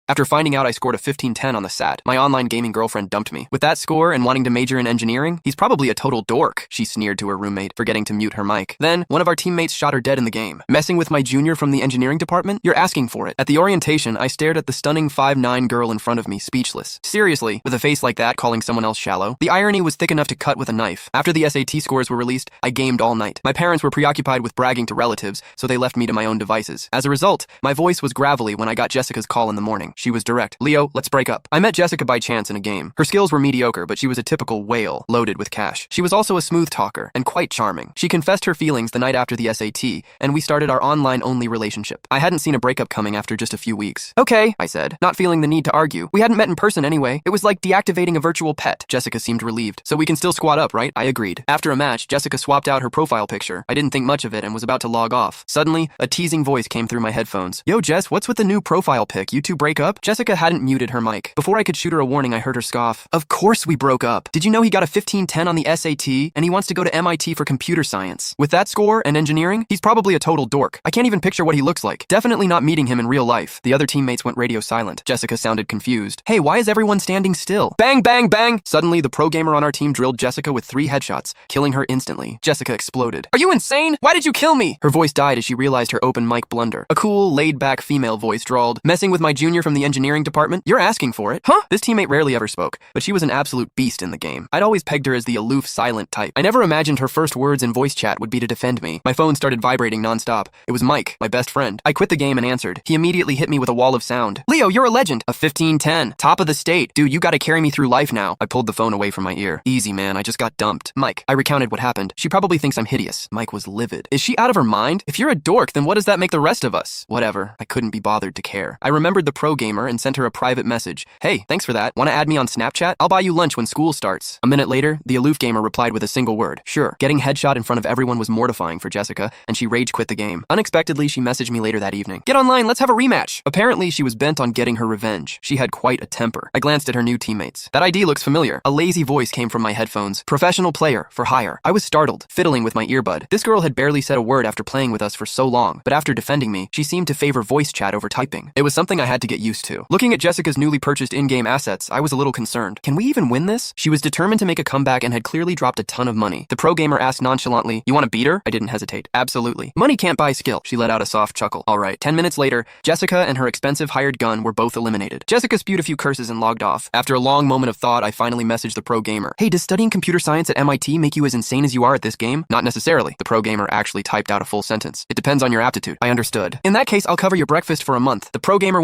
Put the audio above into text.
After finding out I scored a 1510 on the SAT, my online gaming girlfriend dumped me. With that score and wanting to major in engineering, he's probably a total dork, she sneered to her roommate, forgetting to mute her mic. Then, one of our teammates shot her dead in the game. Messing with my junior from the engineering department? You're asking for it. At the orientation, I stared at the stunning 5'9" girl in front of me, speechless. Seriously, with a face like that, calling someone else shallow? The irony was thick enough to cut with a knife. After the SAT scores were released, I gamed all night. My parents were preoccupied with bragging to relatives, so they left me to my own devices. As a result, my voice was gravelly when I got Jessica's call in the morning. She was direct. Leo, let's break up. I met Jessica by chance in a game. Her skills were mediocre, but she was a typical whale, loaded with cash. She was also a smooth talker, and quite charming. She confessed her feelings the night after the SAT, and we started our online-only relationship. I hadn't seen a breakup coming after just a few weeks. Okay, I said, not feeling the need to argue. We hadn't met in person anyway. It was like deactivating a virtual pet. Jessica seemed relieved. So we can still squat up, right? I agreed. After a match, Jessica swapped out her profile picture. I didn't think much of it and was about to log off. Suddenly, a teasing voice came through my headphones. Yo, Jess, what's with the new profile pic? You two break up? Jessica hadn't muted her mic. Before I could shoot her a warning, I heard her scoff. Of course we broke up. Did you know he got a 1510 on the SAT and he wants to go to MIT for computer science? With that score and engineering, he's probably a total dork. I can't even picture what he looks like. Definitely not meeting him in real life. The other teammates went radio silent. Jessica sounded confused. Hey, why is everyone standing still? Bang, bang, bang! Suddenly, the pro gamer on our team drilled Jessica with 3 headshots, killing her instantly. Jessica exploded. Are you insane? Why did you kill me? Her voice died as she realized her open mic blunder. A cool, laid-back female voice drawled, messing with my junior from the engineering department? You're asking for it. Huh? This teammate rarely ever spoke, but she was an absolute beast in the game. I'd always pegged her as the aloof, silent type. I never imagined her first words in voice chat would be to defend me. My phone started vibrating nonstop. It was Mike, my best friend. I quit the game and answered. He immediately hit me with a wall of sound. Leo, you're a legend. A 1510. Top of the state. Dude, you gotta carry me through life now. I pulled the phone away from my ear. Easy, man. I just got dumped. Mike. I recounted what happened. She probably thinks I'm hideous. Mike was livid. Is she out of her mind? If you're a dork, then what does that make the rest of us? Whatever. I couldn't be bothered to care. I remembered the pro gamer and sent her a private message. Hey, thanks for that. Wanna add me on Snapchat? I'll buy you lunch when school starts. A minute later, the aloof gamer replied with a single word. Sure. Getting headshot in front of everyone was mortifying for Jessica, and she rage quit the game. Unexpectedly, she messaged me later that evening. Get online, let's have a rematch. Apparently, she was bent on getting her revenge. She had quite a temper. I glanced at her new teammates. That ID looks familiar. A lazy voice came from my headphones. Professional player, for hire. I was startled, fiddling with my earbud. This girl had barely said a word after playing with us for so long, but after defending me, she seemed to favor voice chat over typing. It was something I had to get used to. Looking at Jessica's newly purchased in-game assets, I was a little concerned. Can we even win this? She was determined to make a comeback and had clearly dropped a ton of money. The pro gamer asked nonchalantly, you want to beat her? I didn't hesitate. Absolutely. Money can't buy skill. She let out a soft chuckle. All right. 10 minutes later, Jessica and her expensive hired gun were both eliminated. Jessica spewed a few curses and logged off. After a long moment of thought, I finally messaged the pro gamer. Hey, does studying computer science at MIT make you as insane as you are at this game? Not necessarily. The pro gamer actually typed out a full sentence. It depends on your aptitude. I understood. In that case, I'll cover your breakfast for a month. The pro gamer